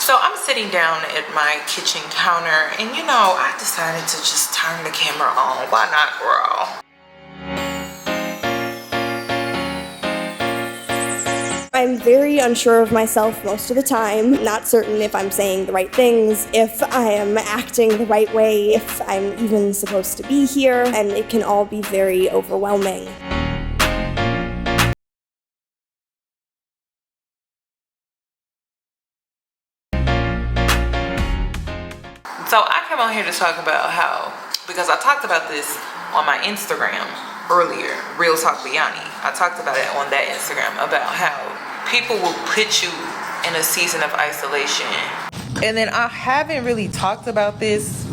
So I'm sitting down at my kitchen counter, and you know, I decided to just turn the camera on. Why not, girl? I'm very unsure of myself most of the time, not certain if I'm saying the right things, if I am acting the right way, if I'm even supposed to be here, and it can all be very overwhelming. So I came on here to talk about how, because I talked about this on my Instagram earlier, Real Talk Biani. I talked about it on that Instagram about how people will put you in a season of isolation. And then I haven't really talked about this,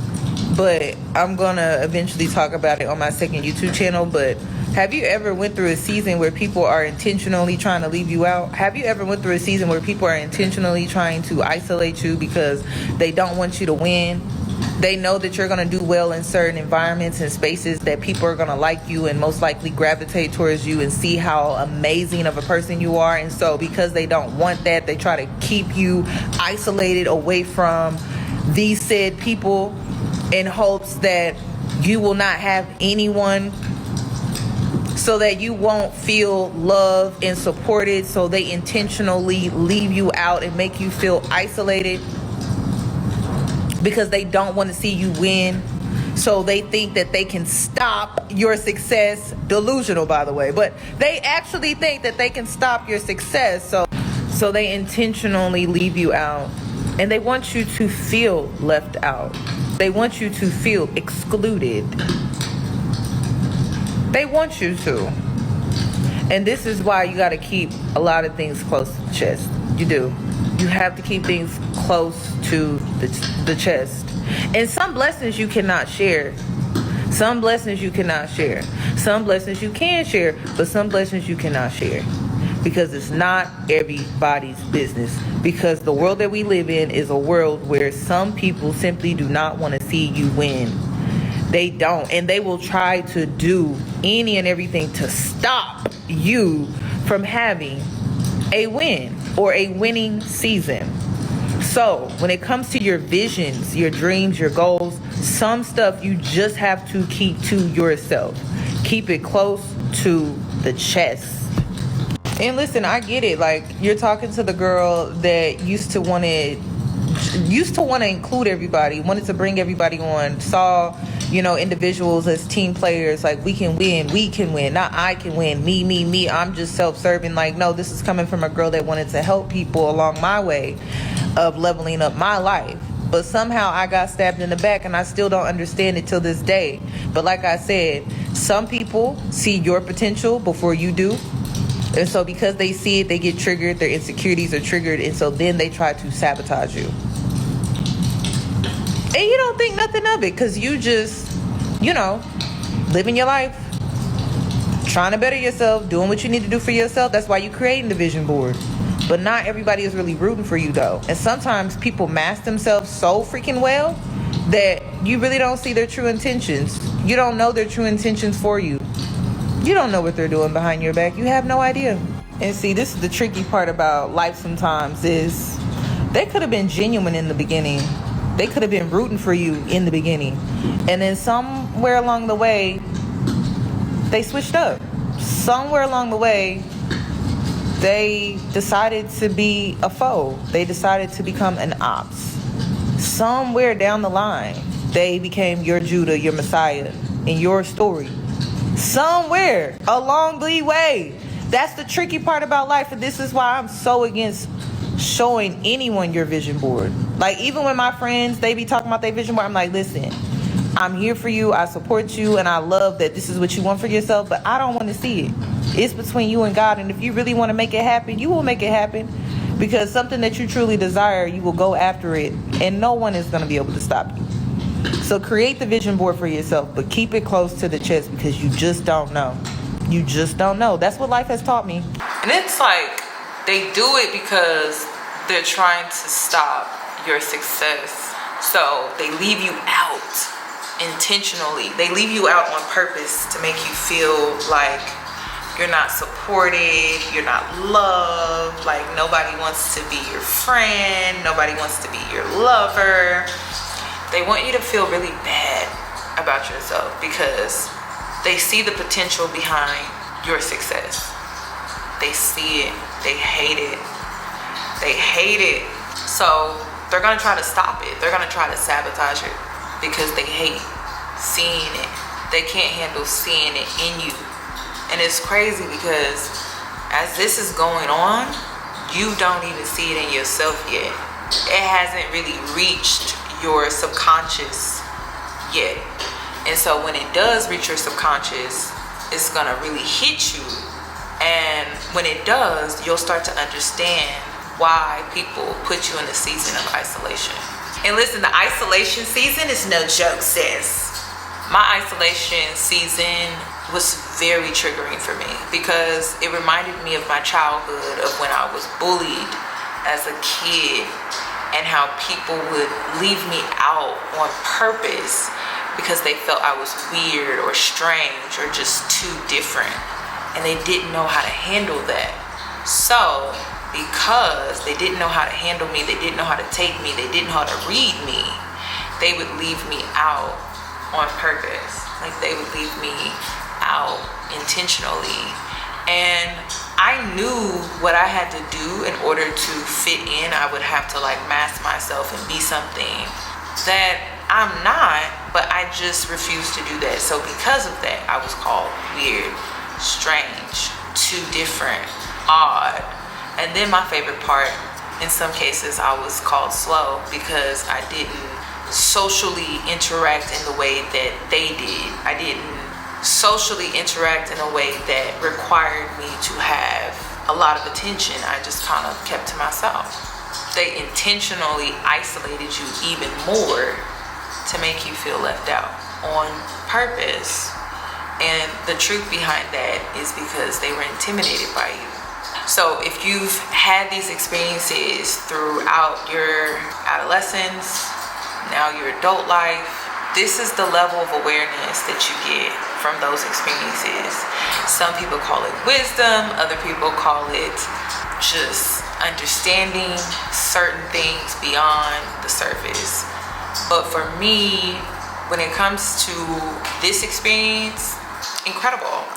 but I'm gonna eventually talk about it on my second YouTube channel. But have you ever went through a season where people are intentionally trying to leave you out? Have you ever went through a season where people are intentionally trying to isolate you because they don't want you to win? They know that you're going to do well in certain environments and spaces, that people are going to like you and most likely gravitate towards you and see how amazing of a person you are. And so because they don't want that, they try to keep you isolated away from these said people in hopes that you will not have anyone, so that you won't feel loved and supported. So they intentionally leave you out and make you feel isolated because they don't want to see you win. So they think that they can stop your success. Delusional, by the way, but they actually think that they can stop your success. So they intentionally leave you out, and they want you to feel left out. They want you to feel excluded. They want you to. And this is why you got to keep a lot of things close to the chest. You do. You have to keep things close to the chest. And some blessings you cannot share. Some blessings you cannot share. Some blessings you can share, but some blessings you cannot share. Because it's not everybody's business. Because the world that we live in is a world where some people simply do not want to see you win. They don't. And they will try to do any and everything to stop you from having a win or a winning season. So when it comes to your visions, your dreams, your goals, some stuff you just have to keep to yourself. Keep it close to the chest. And listen, I get it. Like, you're talking to the girl that used to want to include everybody, wanted to bring everybody on, saw, you know, individuals as team players, like, we can win, not I can win, me, I'm just self-serving. Like, no, this is coming from a girl that wanted to help people along my way of leveling up my life. But somehow I got stabbed in the back, and I still don't understand it till this day. But like I said, some people see your potential before you do. And so because they see it, they get triggered, their insecurities are triggered, and so then they try to sabotage you. And you don't think nothing of it, because you just, you know, living your life, trying to better yourself, doing what you need to do for yourself. That's why you creating the vision board. But not everybody is really rooting for you, though. And sometimes people mask themselves so freaking well that you really don't see their true intentions. You don't know their true intentions for you. You don't know what they're doing behind your back. You have no idea. And see, this is the tricky part about life sometimes, is they could have been genuine in the beginning. They could have been rooting for you in the beginning. And then somewhere along the way, they switched up. Somewhere along the way, they decided to be a foe. They decided to become an ops. Somewhere down the line, they became your Judah, your Messiah, in your story. Somewhere along the way. That's the tricky part about life. And this is why I'm so against showing anyone your vision board. Like, even when my friends, they be talking about their vision board, I'm like, listen, I'm here for you, I support you, and I love that this is what you want for yourself, but I don't want to see it. It's between you and God, and if you really want to make it happen, you will make it happen. Because something that you truly desire, you will go after it, and no one is going to be able to stop you. So create the vision board for yourself, but keep it close to the chest, because you just don't know. You just don't know. That's what life has taught me. And it's like, they do it because they're trying to stop your success. So they leave you out intentionally. They leave you out on purpose to make you feel like you're not supported, you're not loved, like nobody wants to be your friend, nobody wants to be your lover. They want you to feel really bad about yourself because they see the potential behind your success. They see it, they hate it, they hate it. So they're gonna try to stop it. They're gonna try to sabotage it because they hate seeing it. They can't handle seeing it in you. And it's crazy because as this is going on, you don't even see it in yourself yet. It hasn't really reached your subconscious yet. And so when it does reach your subconscious, it's gonna really hit you. And when it does, you'll start to understand why people put you in a season of isolation. And listen, the isolation season is no joke, sis. My isolation season was very triggering for me because it reminded me of my childhood, of when I was bullied as a kid and how people would leave me out on purpose because they felt I was weird or strange or just too different, and they didn't know how to handle that. So because they didn't know how to handle me, they didn't know how to take me, they didn't know how to read me, they would leave me out on purpose. Like they would leave me out intentionally. And I knew what I had to do in order to fit in. I would have to like mask myself and be something that I'm not, but I just refused to do that. So because of that, I was called weird, strange, too different, odd. And then my favorite part, in some cases, I was called slow because I didn't socially interact in the way that they did. I didn't socially interact in a way that required me to have a lot of attention. I just kind of kept to myself. They intentionally isolated you even more to make you feel left out on purpose. And the truth behind that is because they were intimidated by you. So if you've had these experiences throughout your adolescence, now your adult life, this is the level of awareness that you get from those experiences. Some people call it wisdom, other people call it just understanding certain things beyond the surface. But for me, when it comes to this experience, incredible.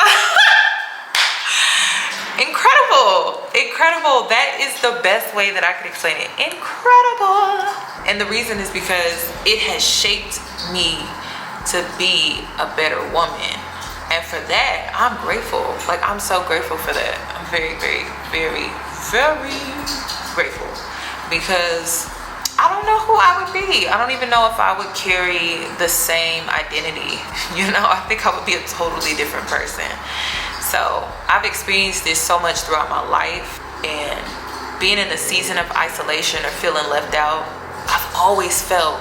Incredible. That is the best way that I could explain it. Incredible. And the reason is because it has shaped me to be a better woman. And for that, I'm grateful. Like, I'm so grateful for that. I'm very, very, very, very grateful. Because I don't know who I would be. I don't even know if I would carry the same identity. You know, I think I would be a totally different person. So I've experienced this so much throughout my life, and being in a season of isolation or feeling left out, I've always felt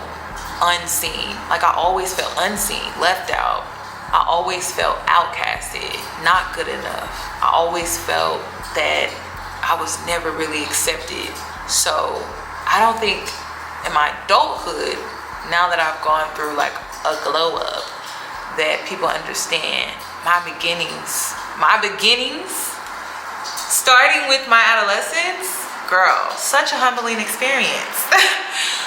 unseen. Like I always felt unseen, left out. I always felt outcasted, not good enough. I always felt that I was never really accepted. So I don't think in my adulthood, now that I've gone through like a glow up, that people understand my beginnings, starting with my adolescence, girl, such a humbling experience.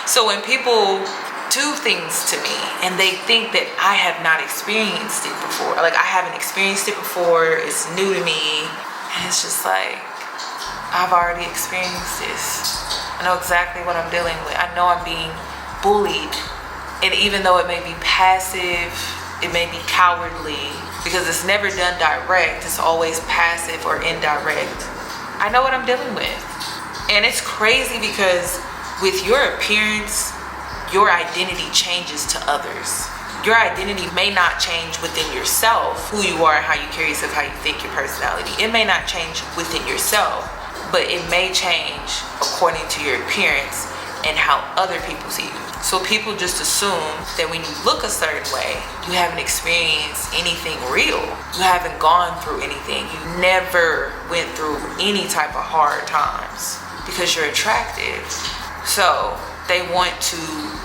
So when people do things to me and they think that I have not experienced it before, like I haven't experienced it before, it's new to me, and it's just like, I've already experienced this. I know exactly what I'm dealing with. I know I'm being bullied, and even though it may be passive, it may be cowardly, because it's never done direct, it's always passive or indirect. I know what I'm dealing with. And it's crazy because with your appearance, your identity changes to others. Your identity may not change within yourself, who you are, how you carry yourself, how you think, your personality. It may not change within yourself, but it may change according to your appearance and how other people see you. So people just assume that when you look a certain way, you haven't experienced anything real. You haven't gone through anything. You never went through any type of hard times because you're attractive. So they want to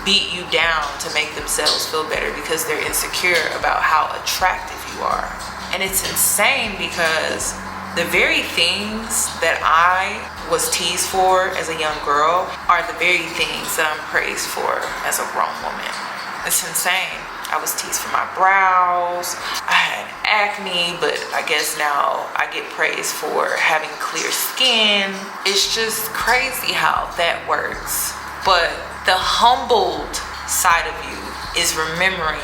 beat you down to make themselves feel better because they're insecure about how attractive you are. And it's insane because The very things that I was teased for as a young girl are the very things that I'm praised for as a grown woman. It's insane. I was teased for my brows. I had acne, but I guess now I get praised for having clear skin. It's just crazy how that works. But the humbled side of you is remembering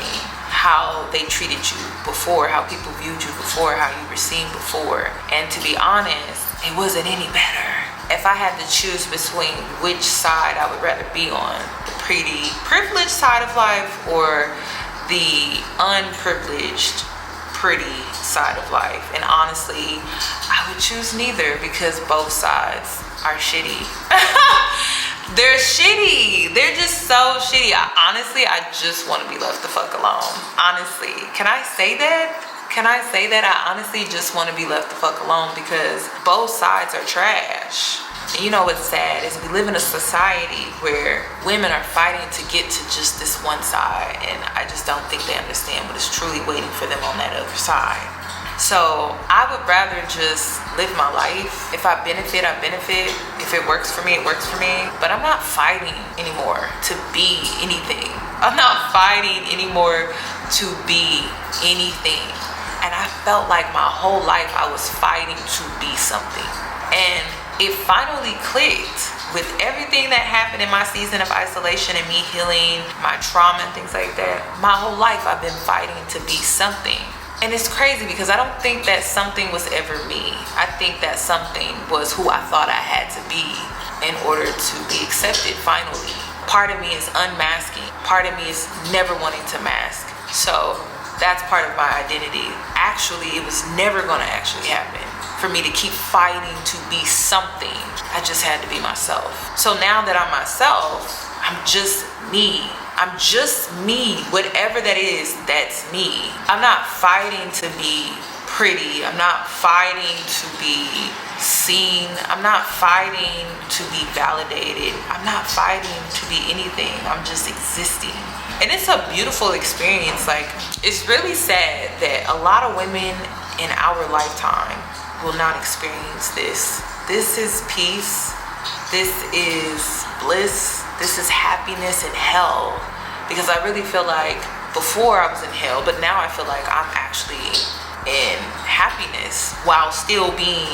how they treated you before, how people viewed you before, how you were seen before. And to be honest, it wasn't any better. If I had to choose between which side I would rather be on, the pretty privileged side of life or the unprivileged pretty side of life, and honestly I would choose neither, because both sides are shitty. They're shitty. They're just so shitty. I just want to be left the fuck alone. Honestly, can I say that? I honestly just want to be left the fuck alone, because both sides are trash. And you know what's sad is we live in a society where women are fighting to get to just this one side, and I just don't think they understand what is truly waiting for them on that other side. So I would rather just live my life. If I benefit, I benefit. If it works for me, it works for me. But I'm not fighting anymore to be anything. I'm not fighting anymore to be anything. And I felt like my whole life I was fighting to be something. And it finally clicked with everything that happened in my season of isolation and me healing my trauma and things like that. My whole life I've been fighting to be something. And it's crazy because I don't think that something was ever me. I think that something was who I thought I had to be in order to be accepted finally. Part of me is unmasking. Part of me is never wanting to mask. So that's part of my identity. Actually, it was never gonna actually happen for me to keep fighting to be something. I just had to be myself. So now that I'm myself, I'm just me. I'm just me. Whatever that is, that's me. I'm not fighting to be pretty. I'm not fighting to be seen. I'm not fighting to be validated. I'm not fighting to be anything. I'm just existing. And it's a beautiful experience. Like, it's really sad that a lot of women in our lifetime will not experience this. This is peace. This is bliss. This is happiness in hell. Because I really feel like before I was in hell, but now I feel like I'm actually in happiness while still being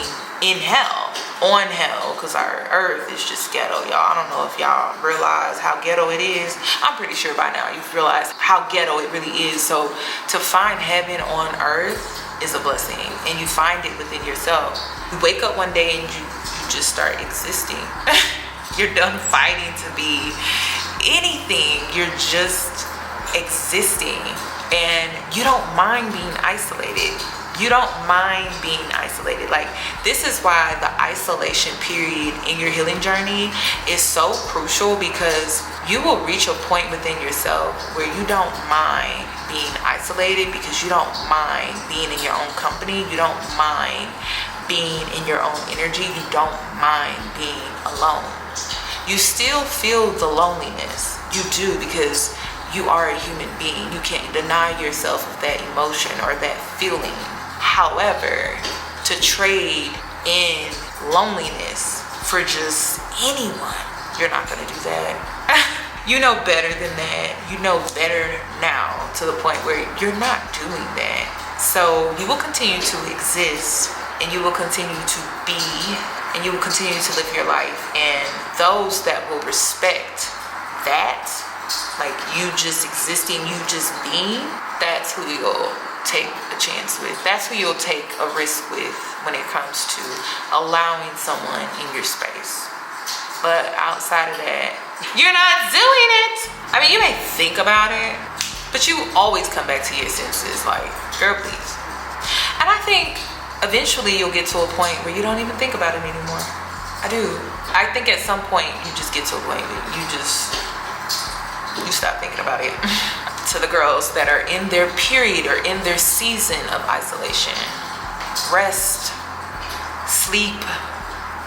in hell, on hell, because our earth is just ghetto, y'all. I don't know if y'all realize how ghetto it is. I'm pretty sure by now you've realized how ghetto it really is. So to find heaven on earth is a blessing, and you find it within yourself. You wake up one day and you just start existing. You're done fighting to be anything. You're just existing, and you don't mind being isolated. You don't mind being isolated. Like, this is why the isolation period in your healing journey is so crucial, because you will reach a point within yourself where you don't mind being isolated, because you don't mind being in your own company. You don't mind being in your own energy. You don't mind being alone. You still feel the loneliness. You do, because you are a human being. You can't deny yourself of that emotion or that feeling. However, to trade in loneliness for just anyone, you're not gonna do that. You know better than that. You know better now, to the point where you're not doing that. So you will continue to exist, and you will continue to be, and you will continue to live your life. And those that will respect that, like you just existing, you just being, that's who you'll take a chance with. That's who you'll take a risk with when it comes to allowing someone in your space. But outside of that, you're not doing it. I mean, you may think about it, but you always come back to your senses, like, girl, please. And I think eventually you'll get to a point where you don't even think about it anymore. I do. I think at some point you just get to a point where you stop thinking about it. To the girls that are in their period or in their season of isolation, rest, sleep,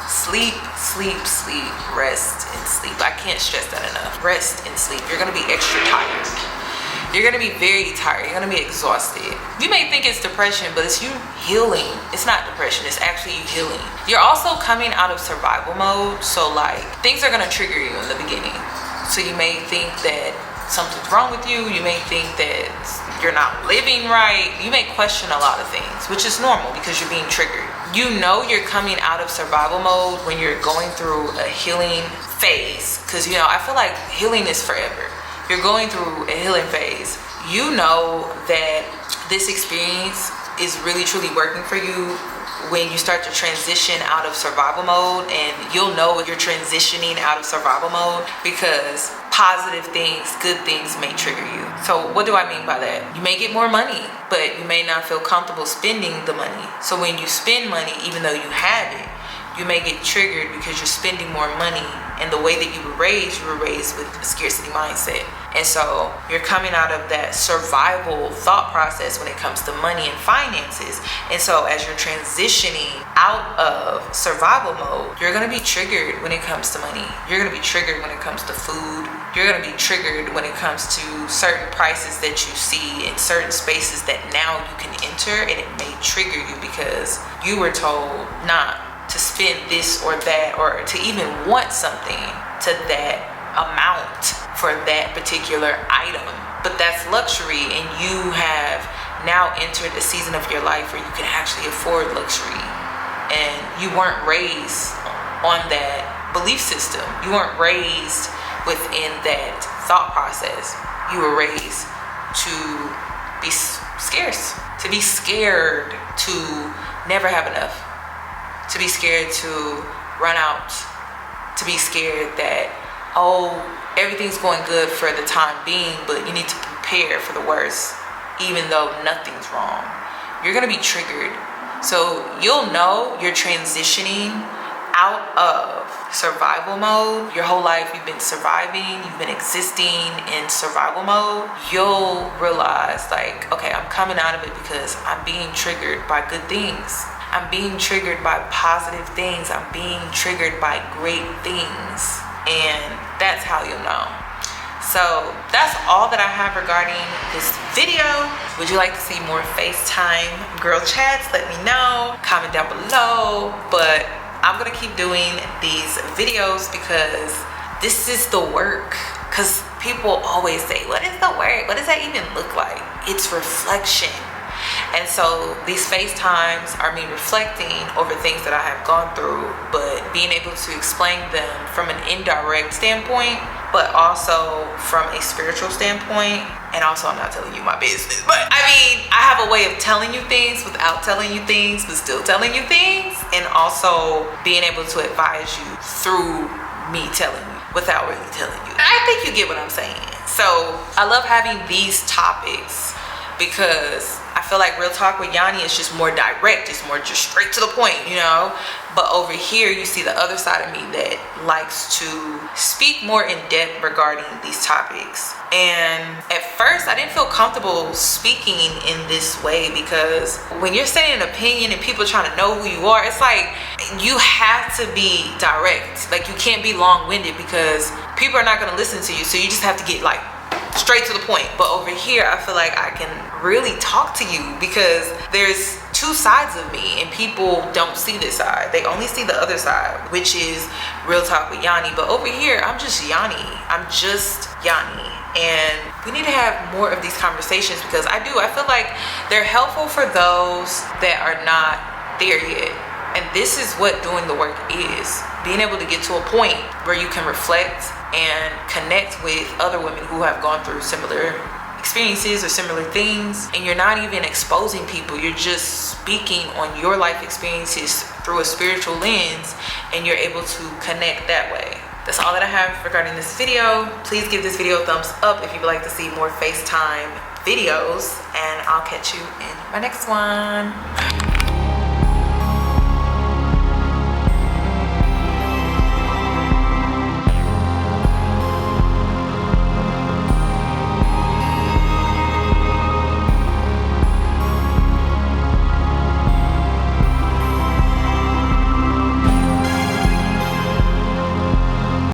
sleep, sleep, sleep, rest and sleep. I can't stress that enough. Rest and sleep. You're gonna be extra tired. You're gonna be very tired. You're gonna be exhausted. You may think it's depression, but it's you healing. It's not depression, it's actually you healing. You're also coming out of survival mode. So like, things are gonna trigger you in the beginning. So you may think that something's wrong with you. You may think that you're not living right. You may question a lot of things, which is normal because you're being triggered. You know you're coming out of survival mode when you're going through a healing phase. Because, you know, I feel like healing is forever. You're going through a healing phase. You know that this experience is really truly working for you when you start to transition out of survival mode, and you'll know you're transitioning out of survival mode because positive things, good things may trigger you. So what do I mean by that? You may get more money, but you may not feel comfortable spending the money. So when you spend money, even though you have it, you may get triggered because you're spending more money. And the way that you were raised with a scarcity mindset. And so you're coming out of that survival thought process when it comes to money and finances. And so as you're transitioning out of survival mode, you're gonna be triggered when it comes to money. You're gonna be triggered when it comes to food. You're gonna be triggered when it comes to certain prices that you see in certain spaces that now you can enter, and it may trigger you because you were told not to spend this or that, or to even want something to that amount for that particular item. But that's luxury, and you have now entered a season of your life where you can actually afford luxury. And you weren't raised on that belief system. You weren't raised within that thought process. You were raised to be scarce, to be scared to never have enough, to be scared to run out, to be scared that, oh, everything's going good for the time being, but you need to prepare for the worst, even though nothing's wrong. You're gonna be triggered. So you'll know you're transitioning out of survival mode. Your whole life you've been surviving, you've been existing in survival mode. You'll realize like, okay, I'm coming out of it because I'm being triggered by good things. I'm being triggered by positive things. I'm being triggered by great things. And that's how you'll know. So that's all that I have regarding this video. Would you like to see more FaceTime girl chats? Let me know. Comment down below. But I'm gonna keep doing these videos because this is the work. Because people always say, what is the work? What does that even look like? It's reflection. And so these FaceTimes are me reflecting over things that I have gone through, but being able to explain them from an indirect standpoint, but also from a spiritual standpoint. And also, I'm not telling you my business, but I mean, I have a way of telling you things without telling you things, but still telling you things, and also being able to advise you through me telling you without really telling you. I think you get what I'm saying. So I love having these topics because I feel like Real Talk with Yanni is just more direct. It's more just straight to the point, you know? But over here, you see the other side of me that likes to speak more in depth regarding these topics. And at first, I didn't feel comfortable speaking in this way because when you're saying an opinion and people trying to know who you are, it's like you have to be direct. Like you can't be long-winded because people are not going to listen to you. So you just have to get like straight to the point. But over here, I feel like I can really talk to you because there's two sides of me and people don't see this side. They only see the other side, which is Real Talk with Yanni. But over here, I'm just Yanni. I'm just Yanni. And we need to have more of these conversations because I feel like they're helpful for those that are not there yet. And this is what doing the work is. Being able to get to a point where you can reflect and connect with other women who have gone through similar experiences or similar things, and you're not even exposing people, you're just speaking on your life experiences through a spiritual lens, and you're able to connect that way. That's all that I have regarding this video. Please give this video a thumbs up if you would like to see more FaceTime videos, and I'll catch you in my next one.